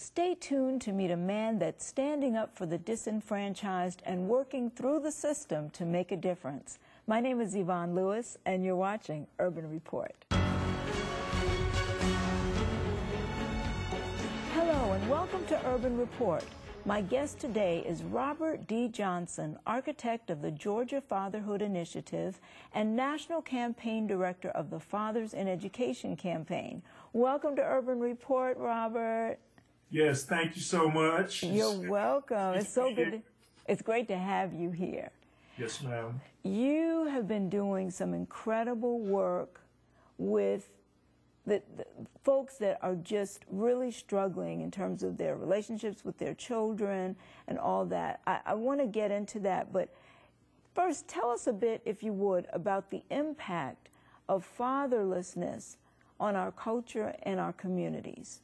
Stay tuned to meet a man that's standing up for the disenfranchised and working through the system to make a difference. My name is Yvonne Lewis, and you're watching Urban Report. Hello, and welcome to Urban Report. My guest today is Robert D. Johnson, architect of the Georgia Fatherhood Initiative and National Campaign Director of the Fathers in Education campaign. Welcome to Urban Report, Robert. Yes, thank you so much. You're welcome. It's so good. It's great to have you here. Yes, ma'am. You have been doing some incredible work with the folks that are just really struggling in terms of their relationships with their children and all that. I want to get into that, but first, tell us a bit, if you would, about the impact of fatherlessness on our culture and our communities.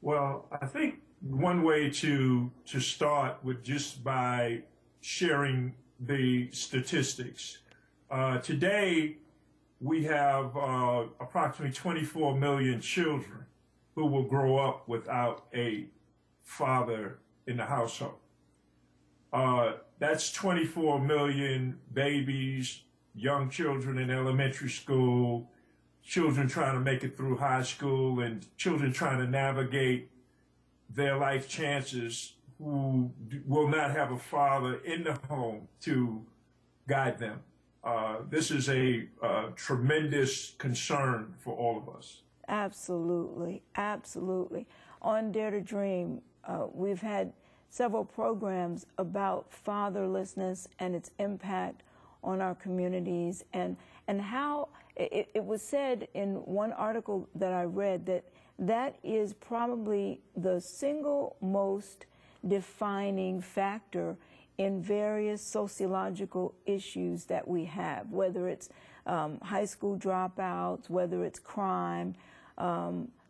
Well, I think one way to start would just by sharing the statistics. Today, we have approximately 24 million children who will grow up without a father in the household. That's 24 million babies, young children in elementary school, children trying to make it through high school, and children trying to navigate their life chances who will not have a father in the home to guide them. This is a tremendous concern for all of us. Absolutely, absolutely. On Dare to Dream, we've had several programs about fatherlessness and its impact on our communities, and how it was said in one article that I read that that is probably the single most defining factor in various sociological issues that we have, whether it's high school dropouts, whether it's crime,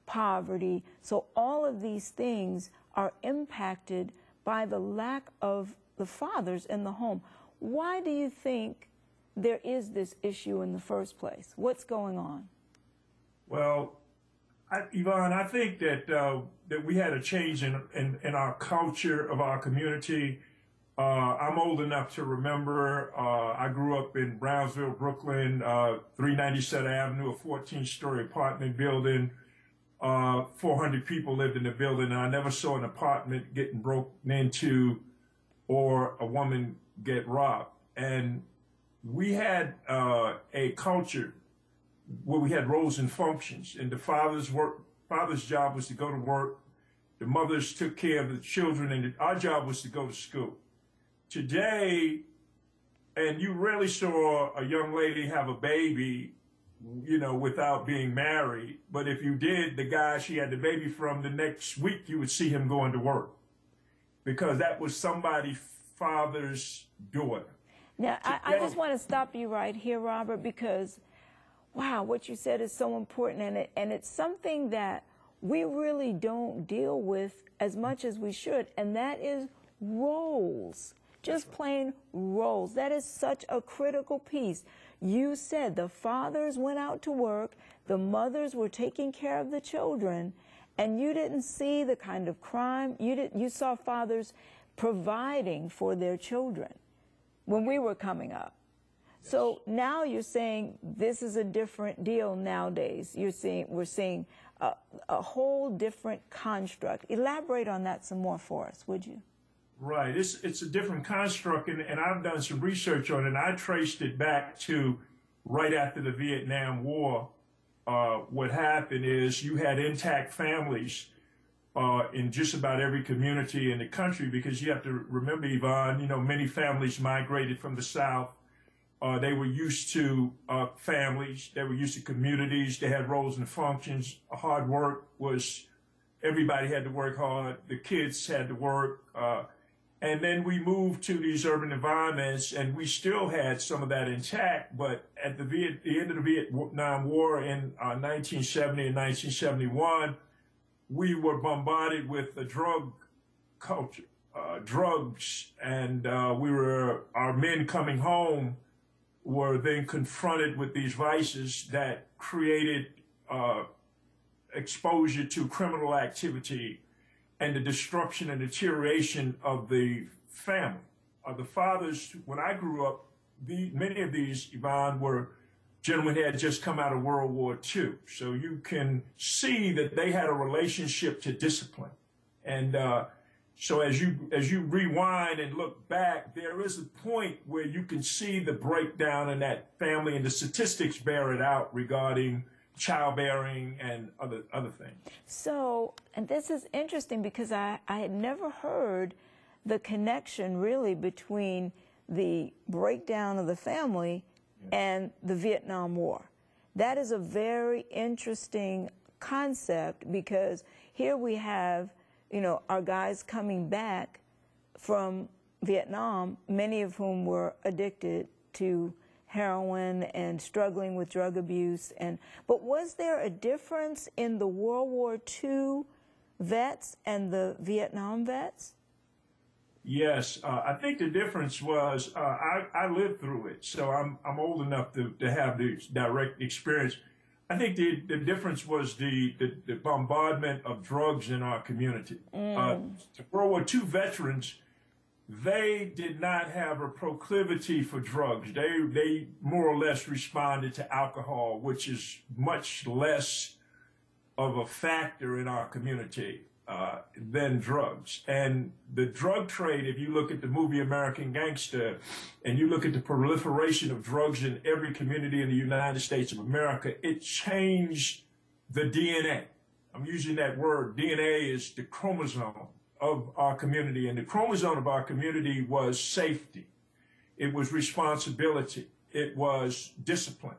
poverty. So all of these things are impacted by the lack of the fathers in the home. Why do you think there is this issue in the first place? What's going on? Well, Yvonne, I think that that we had a change in our culture of our community. I'm old enough to remember, I grew up in Brownsville, Brooklyn, 397 Avenue, a 14-story apartment building. 400 people lived in the building, and I never saw an apartment getting broken into or a woman get robbed. And we had a culture where we had roles and functions, and the father's job was to go to work, the mothers took care of the children, and our job was to go to school. Today, and you rarely saw a young lady have a baby, you know, without being married. But if you did, the guy she had the baby from, the next week you would see him going to work, because that was somebody's father's daughter. Now, I just want to stop you right here, Robert, because, wow, what you said is so important, and it's something that we really don't deal with as much as we should, and that is roles. Just plain roles. That is such a critical piece. You said the fathers went out to work, the mothers were taking care of the children, and you didn't see the kind of crime. You saw fathers providing for their children when we were coming up. Yes. So now you're saying this is a different deal nowadays. We're seeing a whole different construct. Elaborate on that some more for us, would you? Right. It's a different construct, and I've done some research on it, and I traced it back to right after the Vietnam War. What happened is you had intact families in just about every community in the country, because you have to remember, Yvonne, you know, many families migrated from the South. They were used to families. They were used to communities. They had roles and functions. Hard work was, everybody had to work hard. The kids had to work. And then we moved to these urban environments, and we still had some of that intact. But at the end of the Vietnam War in 1970 and 1971, we were bombarded with the drug culture, drugs, and our men coming home were then confronted with these vices that created exposure to criminal activity and the destruction and deterioration of the family. The fathers, when I grew up, many of these, Yvonne, were gentlemen who had just come out of World War II. So you can see that they had a relationship to discipline. And so as you rewind and look back, there is a point where you can see the breakdown in that family, and the statistics bear it out regarding childbearing and other things. So, and this is interesting because I had never heard the connection really between the breakdown of the family and the Vietnam War. That is a very interesting concept, because here we have, you know, our guys coming back from Vietnam, many of whom were addicted to heroin and struggling with drug abuse. But was there a difference in the World War II vets and the Vietnam vets? Yes, I think the difference was I lived through it, so I'm old enough to have the direct experience. I think the difference was the bombardment of drugs in our community. World War II veterans, they did not have a proclivity for drugs. They more or less responded to alcohol, which is much less of a factor in our community than drugs. And the drug trade, if you look at the movie American Gangster and you look at the proliferation of drugs in every community in the United States of America, it changed the DNA. I'm using that word. DNA is the chromosome of our community, and the chromosome of our community was safety. It was responsibility. It was discipline.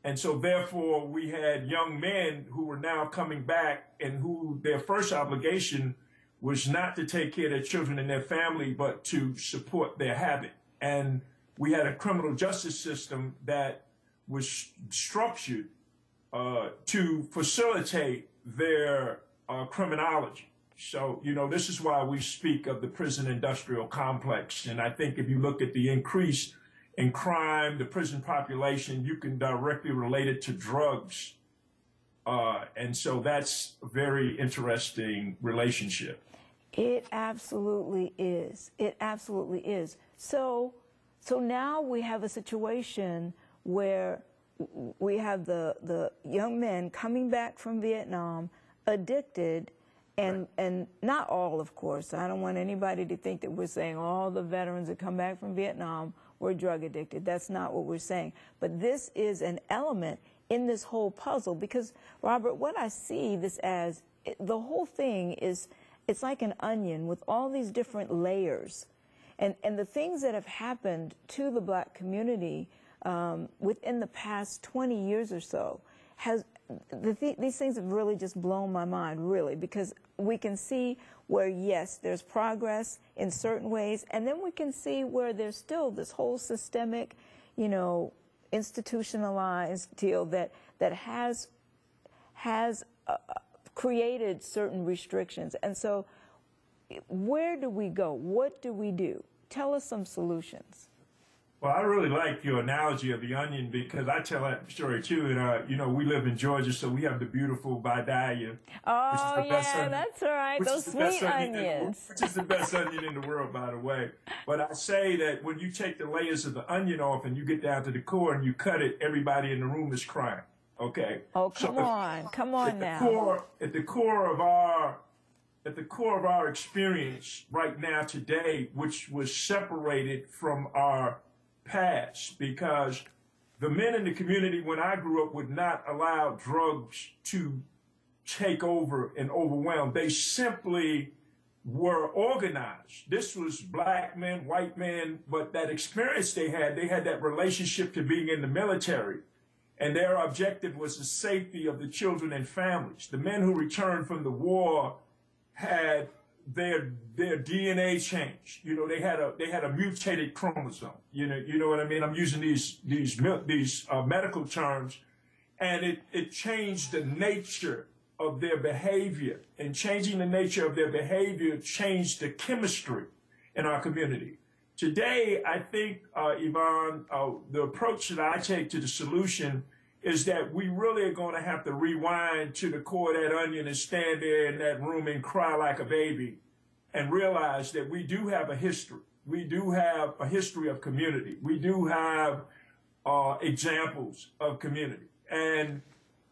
And so therefore we had young men who were now coming back and who their first obligation was not to take care of their children and their family, but to support their habit. And we had a criminal justice system that was structured to facilitate their criminology. So, you know, this is why we speak of the prison industrial complex. And I think if you look at the increase in crime, the prison population, you can directly relate it to drugs. And so that's a very interesting relationship. It absolutely is. It absolutely is. So now we have a situation where we have the young men coming back from Vietnam, addicted, and not all, of course. I don't want anybody to think that we're saying all the veterans that come back from Vietnam were drug addicted. That's not what we're saying. But this is an element in this whole puzzle, because, Robert, what I see this as, the whole thing is, it's like an onion with all these different layers. And the things that have happened to the black community within the past 20 years or so, these things have really just blown my mind, really, because we can see where, yes, there's progress in certain ways, and then we can see where there's still this whole systemic, you know, institutionalized deal that has created certain restrictions. And so where do we go? What do we do? Tell us some solutions. Well, I really like your analogy of the onion, because I tell that story too. And, you know, we live in Georgia, so we have the beautiful Vidalia. Oh, yeah, that's right. Those sweet onions. Which is the best onion in the world, by the way. But I say that when you take the layers of the onion off and you get down to the core and you cut it, everybody in the room is crying. Okay? Oh, come on now. At the core of our experience right now today, which was separated from our past, because the men in the community when I grew up would not allow drugs to take over and overwhelm. They simply were organized. This was black men, white men, but that experience they had that relationship to being in the military. And their objective was the safety of the children and families. The men who returned from the war had their DNA changed. You know, they had a mutated chromosome. You know what I mean? I'm using these medical terms, and it changed the nature of their behavior, and changing the nature of their behavior changed the chemistry in our community. Today, I think, Yvonne, the approach that I take to the solution is that we really are going to have to rewind to the core of that onion and stand there in that room and cry like a baby and realize that we do have a history. We do have a history of community. We do have examples of community. And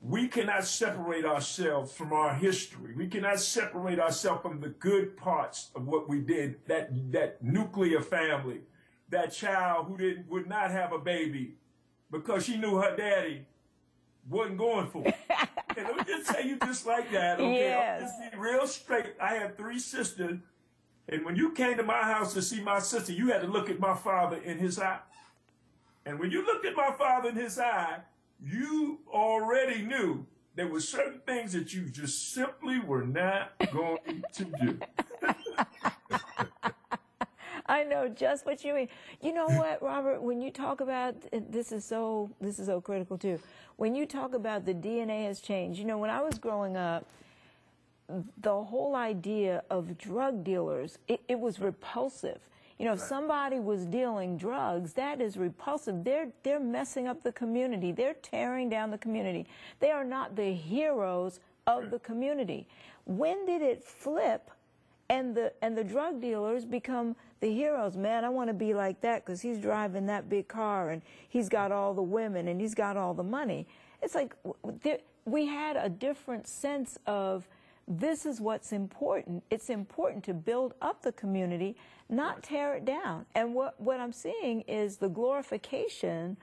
we cannot separate ourselves from our history. We cannot separate ourselves from the good parts of what we did, that nuclear family, that child who would not have a baby because she knew her daddy wasn't going for it. And let me just tell you just like that, okay? Yes. I'll just be real straight. I have 3 sisters, and when you came to my house to see my sister, you had to look at my father in his eye. And when you looked at my father in his eye, you already knew there were certain things that you just simply were not going to do. I know just what you mean. You know what, Robert, when you talk about, this is so critical too. When you talk about the DNA has changed, you know, when I was growing up, the whole idea of drug dealers, it was repulsive. You know, if somebody was dealing drugs, that is repulsive. They're messing up the community. They're tearing down the community. They are not the heroes of the community. When did it flip and the drug dealers become the heroes? Man, I want to be like that because he's driving that big car and he's got all the women and he's got all the money. It's like we had a different sense of this is what's important. It's important to build up the community, not tear it down. And what I'm seeing is the glorification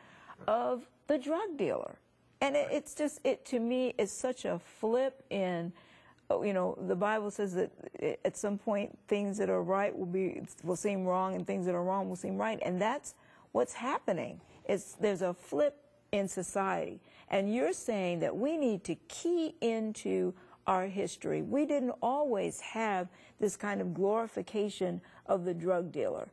of the drug dealer. And it's just, to me, is such a flip in, you know, the Bible says that at some point things that are right will seem wrong and things that are wrong will seem right. And that's what's happening. There's a flip in society. And you're saying that we need to key into our history. We didn't always have this kind of glorification of the drug dealer.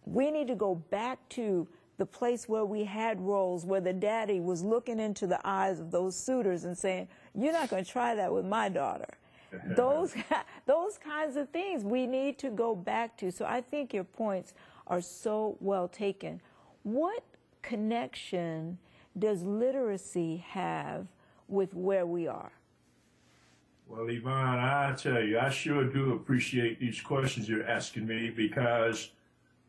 We need to go back to the place where we had roles, where the daddy was looking into the eyes of those suitors and saying, you're not going to try that with my daughter. Those kinds of things we need to go back to. So I think your points are so well taken. What connection does literacy have with where we are? Well, Yvonne, I tell you, I sure do appreciate these questions you're asking me because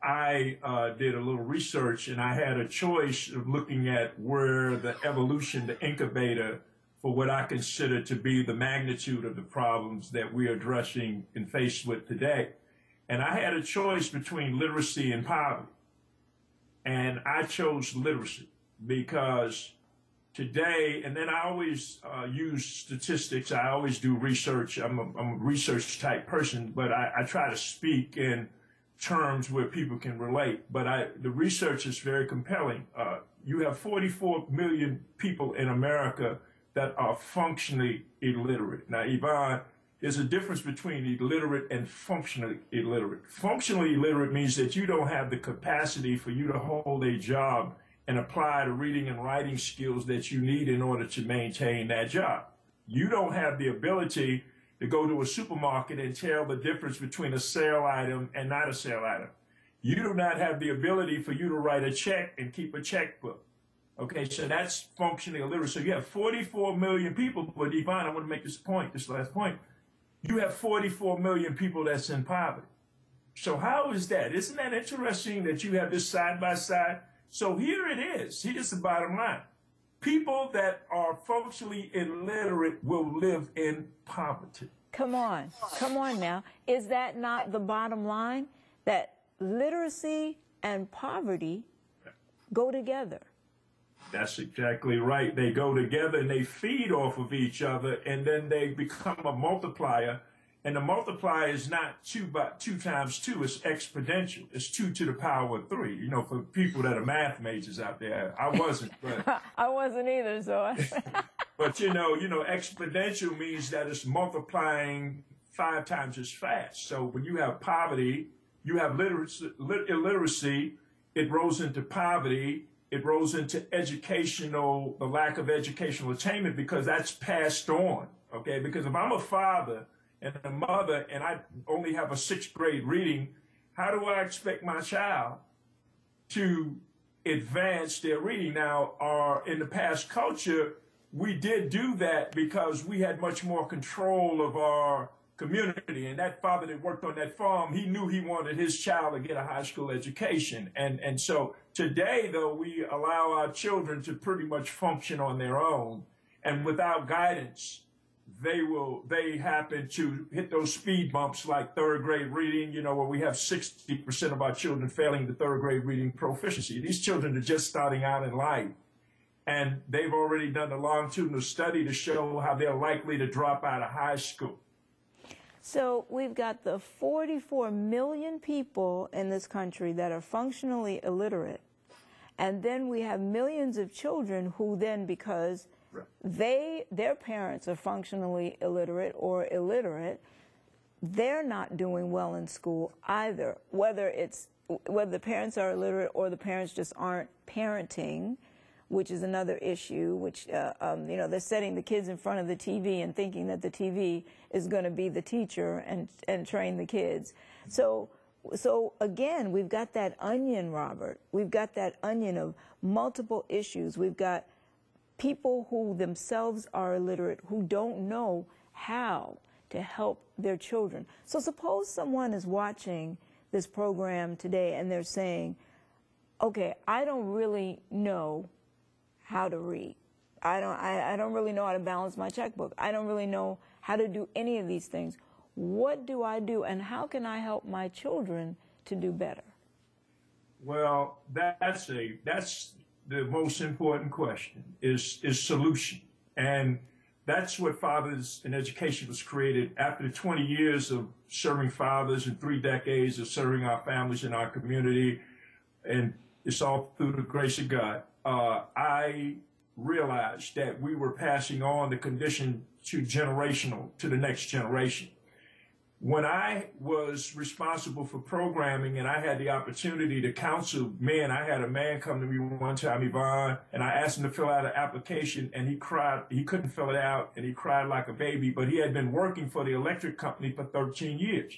I did a little research and I had a choice of looking at where the evolution, the incubator for what I consider to be the magnitude of the problems that we are addressing and faced with today. And I had a choice between literacy and poverty. And I chose literacy because today, and then I always use statistics. I always do research. I'm a research type person, but I try to speak in terms where people can relate. But the research is very compelling. You have 44 million people in America that are functionally illiterate. Now, Yvonne, there's a difference between illiterate and functionally illiterate. Functionally illiterate means that you don't have the capacity for you to hold a job and apply the reading and writing skills that you need in order to maintain that job. You don't have the ability to go to a supermarket and tell the difference between a sale item and not a sale item. You do not have the ability for you to write a check and keep a checkbook. Okay, so that's functionally illiterate. So you have 44 million people, but Yvonne, I want to make this last point. You have 44 million people that's in poverty. So how is that? Isn't that interesting that you have this side by side? So here it is. Here's the bottom line. People that are functionally illiterate will live in poverty. Come on now. Is that not the bottom line? That literacy and poverty go together. That's exactly right. They go together and they feed off of each other, and then they become a multiplier. And the multiplier is not 2 times 2, it's exponential. It's 2 to the power of 3. You know, for people that are math majors out there, I wasn't, but I wasn't either, so but you know, exponential means that it's multiplying 5 times as fast. So when you have poverty, you have illiteracy, it rolls into poverty, it rolls into the lack of educational attainment because that's passed on, okay? Because if I'm a father and a mother and I only have a 6th grade reading, how do I expect my child to advance their reading. Now, in the past culture, we did do that because we had much more control of our community. And that father that worked on that farm, he knew he wanted his child to get a high school education. And so today, though, we allow our children to pretty much function on their own. And without guidance, they happen to hit those speed bumps like third grade reading, you know, where we have 60% of our children failing the third grade reading proficiency. These children are just starting out in life. And they've already done a longitudinal study to show how they're likely to drop out of high school. So we've got the 44 million people in this country that are functionally illiterate. And then we have millions of children who then, because their parents are functionally illiterate or illiterate, they're not doing well in school either. Whether the parents are illiterate or the parents just aren't parenting, which is another issue, which, you know, they're setting the kids in front of the TV and thinking that the TV is going to be the teacher and train the kids. So again, we've got that onion, Robert. We've got that onion of multiple issues. We've got people who themselves are illiterate who don't know how to help their children. So suppose someone is watching this program today and they're saying, okay, I don't really know how to read. I don't really know how to balance my checkbook. I don't really know how to do any of these things. What do I do, and how can I help my children to do better? Well, that's the most important question, is solution. And that's what Fathers in Education was created after the 20 years of serving fathers and 3 decades of serving our families and our community. And it's all through the grace of God. I realized that we were passing on the condition to the next generation. When I was responsible for programming and I had the opportunity to counsel men, I had a man come to me one time, Yvonne, and I asked him to fill out an application, and he cried. He couldn't fill it out, and he cried like a baby, but he had been working for the electric company for 13 years.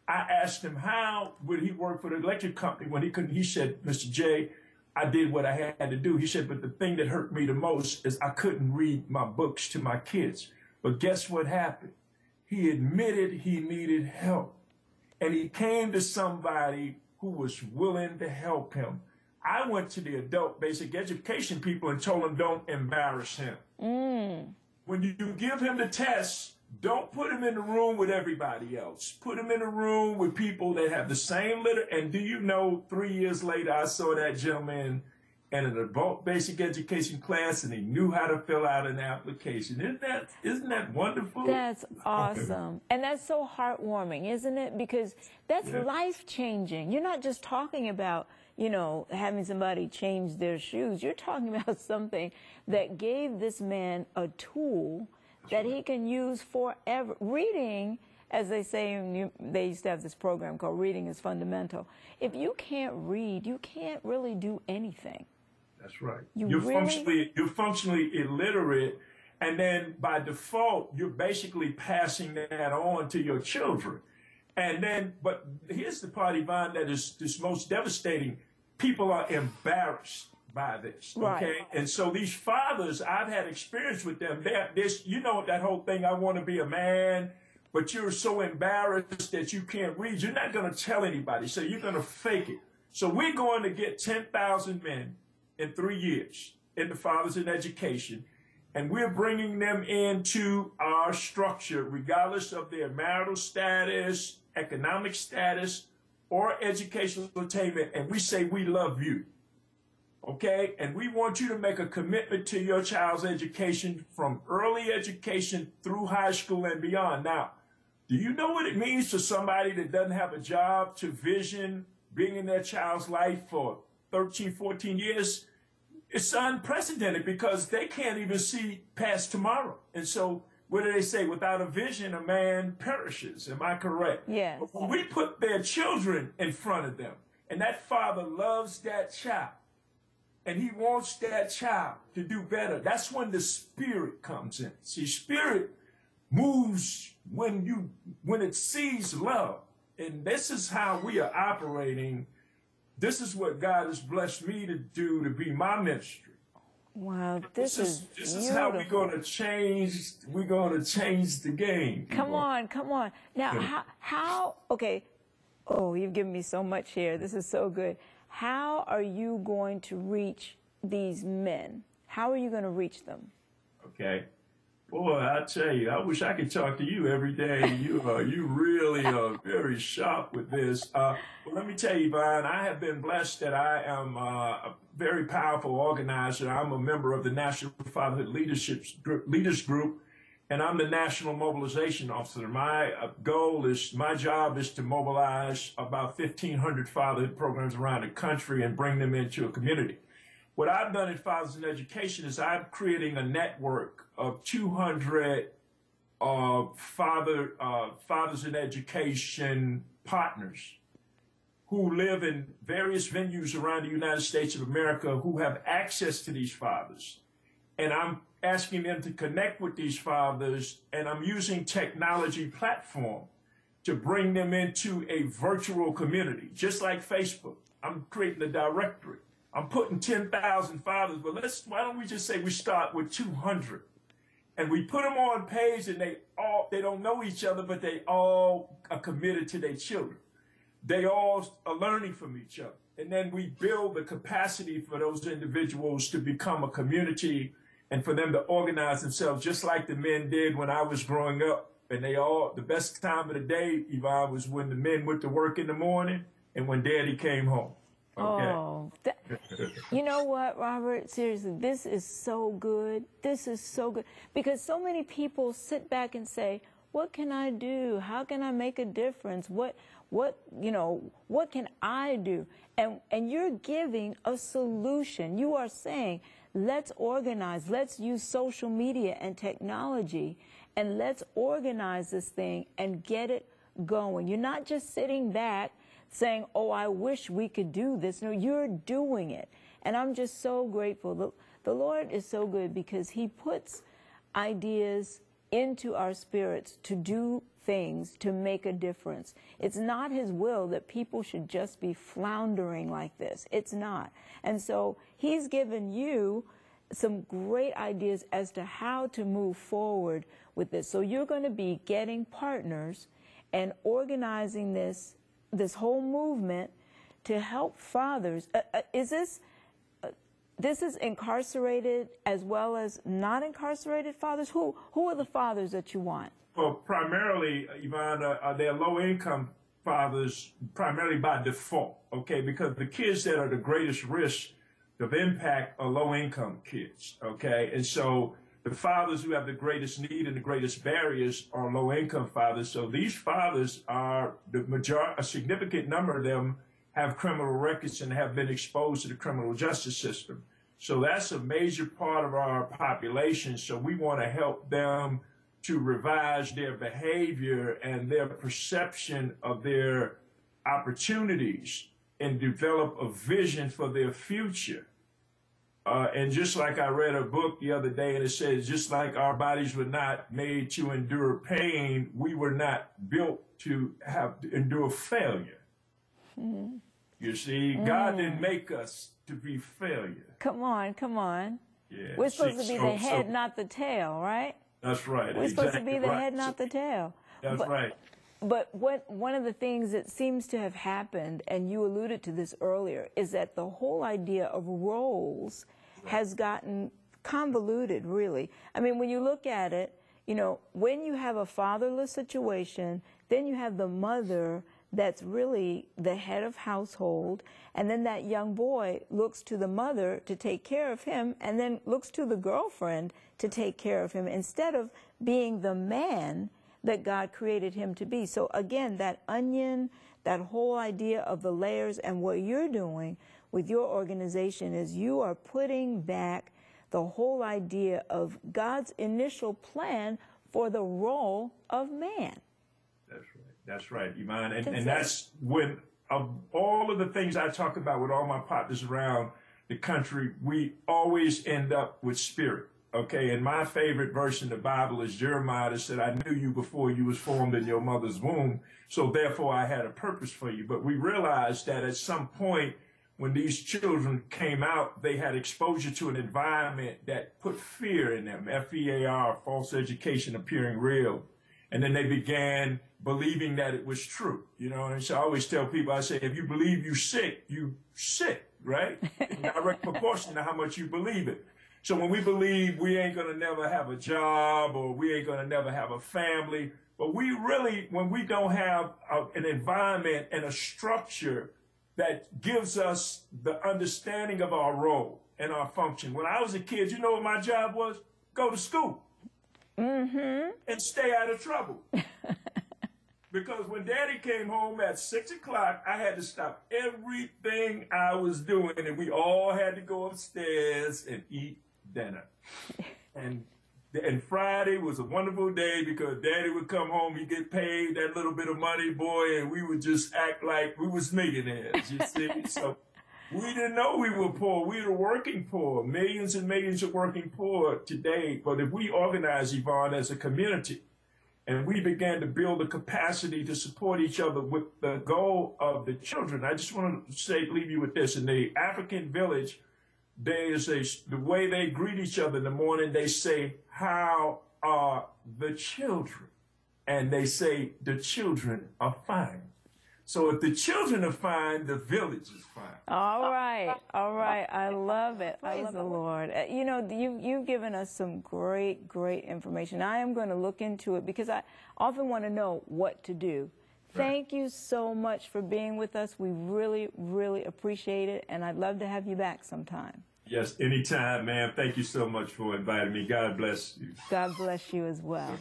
I asked him how would he work for the electric company when he couldn't. He said, Mr. J, I did what I had to do. He said, but the thing that hurt me the most is I couldn't read my books to my kids. But guess what happened? He admitted he needed help, and he came to somebody who was willing to help him. I went to the adult basic education people and told them, don't embarrass him. When you give him the test, don't put him in the room with everybody else. Put him in a room with people that have the same And do you know, 3 years later, I saw that gentleman in an adult basic education class, and he knew how to fill out an application. Isn't that wonderful? That's awesome. And that's so heartwarming, isn't it? Because that's life-changing. You're not just talking about, you know, having somebody change their shoes. You're talking about something that gave this man a tool that he can use forever. Reading, as they say, they used to have this program called Reading is Fundamental. If you can't read, you can't really do anything. That's right. You're functionally illiterate, and then by default, you're basically passing that on to your children. And then, but here's the part, Yvonne, that is most devastating. People are embarrassed by this, okay? Right. And so these fathers, I've had experience with them. You know, that whole thing, I want to be a man, but you're so embarrassed that you can't read. You're not going to tell anybody, so you're going to fake it. So we're going to get 10,000 men in 3 years into Fathers in Education, and we're bringing them into our structure, regardless of their marital status, economic status, or educational attainment, and we say, we love you, okay? And we want you to make a commitment to your child's education from early education through high school and beyond. Now, do you know what it means to somebody that doesn't have a job to vision being in their child's life for 13, 14 years? It's unprecedented because they can't even see past tomorrow. And so, what do they say? Without a vision, a man perishes. Am I correct? Yes. But when we put their children in front of them, and that father loves that child, and he wants that child to do better, that's when the Spirit comes in. See, Spirit moves when it sees love. And this is how we are operating this is what God has blessed me to do, to be my ministry. Wow, this is how we're going to change. We're going to change the game. Come on, come on. Now, how? Okay. Oh, you've given me so much here. This is so good. How are you going to reach these men? How are you going to reach them? Okay. Boy, I tell you, I wish I could talk to you every day. You really are very sharp with this. Well, let me tell you, Yvonne, I have been blessed that I am a very powerful organizer. I'm a member of the National Fatherhood Leaders Group, and I'm the National Mobilization Officer. My job is to mobilize about 1,500 fatherhood programs around the country and bring them into a community. What I've done in Fathers in Education is I'm creating a network of 200 Fathers in Education partners who live in various venues around the United States of America who have access to these fathers. And I'm asking them to connect with these fathers, and I'm using technology platform to bring them into a virtual community, just like Facebook. I'm creating a directory. I'm putting 10,000 fathers, but why don't we just say we start with 200? And we put them on page, and they don't know each other, but they all are committed to their children. They all are learning from each other. And then we build the capacity for those individuals to become a community and for them to organize themselves just like the men did when I was growing up. And the best time of the day, Yvonne, was when the men went to work in the morning and when Daddy came home. Okay. Oh, you know what, Robert? Seriously, this is so good. This is so good. Because so many people sit back and say, what can I do? How can I make a difference? What can I do? And you're giving a solution. You are saying, let's organize. Let's use social media and technology, and let's organize this thing and get it going. You're not just sitting back saying, oh, I wish we could do this. No, you're doing it. And I'm just so grateful. The Lord is so good because he puts ideas into our spirits to do things, to make a difference. It's not his will that people should just be floundering like this. It's not. And so he's given you some great ideas as to how to move forward with this. So you're going to be getting partners and organizing this whole movement to help fathers. This is incarcerated as well as not incarcerated fathers? Who are the fathers that you want? Well, primarily, Yvonne, they're low-income fathers, primarily by default, okay? Because the kids that are the greatest risk of impact are low-income kids, okay? And so the fathers who have the greatest need and the greatest barriers are low-income fathers. So these fathers are, a significant number of them have criminal records and have been exposed to the criminal justice system. So that's a major part of our population. So we want to help them to revise their behavior and their perception of their opportunities and develop a vision for their future. And just like I read a book the other day, and it says, just like our bodies were not made to endure pain, we were not built to endure failure. Mm-hmm. You see, God didn't make us to be failure. Come on, come on. Yeah. We're supposed to be the head, not the tail, right? That's right. We're supposed to be the head, not the tail. That's right. But one of the things that seems to have happened, and you alluded to this earlier, is that the whole idea of roles has gotten convoluted, really. I mean, when you look at it, you know, when you have a fatherless situation, then you have the mother that's really the head of household, and then that young boy looks to the mother to take care of him, and then looks to the girlfriend to take care of him, instead of being the man that God created him to be. So again, that onion, that whole idea of the layers, and what you're doing with your organization is you are putting back the whole idea of God's initial plan for the role of man. That's right. That's right, Iman. And that's when, of all of the things I talk about with all my partners around the country, we always end up with spirit. Okay, and my favorite verse in the Bible is Jeremiah that said, I knew you before you was formed in your mother's womb, so therefore I had a purpose for you. But we realized that at some point when these children came out, they had exposure to an environment that put fear in them, F-E-A-R, false education appearing real. And then they began believing that it was true, you know. And so I always tell people, I say, if you believe you're sick, right? In direct proportion to how much you believe it. So when we believe we ain't going to never have a job or we ain't going to never have a family, but we really, when we don't have an environment and a structure that gives us the understanding of our role and our function. When I was a kid, you know what my job was? Go to school. And stay out of trouble. Because when Daddy came home at 6 o'clock, I had to stop everything I was doing, and we all had to go upstairs and eat dinner. And Friday was a wonderful day because Daddy would come home, he'd get paid that little bit of money, boy, and we would just act like we was millionaires, you see? So we didn't know we were poor. We were working poor. Millions and millions are working poor today. But if we organize, Yvonne, as a community, and we began to build the capacity to support each other with the goal of the children, I just want to leave you with this. In the African village, the way they greet each other in the morning, they say, "How are the children?" And they say, "The children are fine." So if the children are fine, the village is fine. All right. I love it. Praise the Lord. You know, you've given us some great information. I am going to look into it because I often want to know what to do. Thank you so much for being with us. We really appreciate it, and I'd love to have you back sometime. Yes, anytime, ma'am. Thank you so much for inviting me. God bless you. God bless you as well.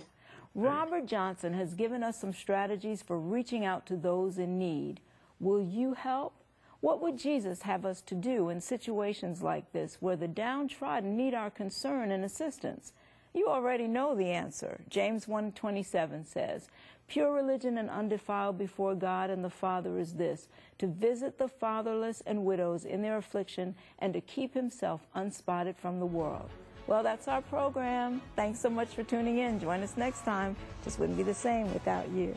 Robert Johnson has given us some strategies for reaching out to those in need. Will you help? What would Jesus have us to do in situations like this where the downtrodden need our concern and assistance? You already know the answer. James 1:27 says, "Pure religion and undefiled before God and the Father is this, to visit the fatherless and widows in their affliction and to keep himself unspotted from the world." Well, that's our program. Thanks so much for tuning in. Join us next time. Just wouldn't be the same without you.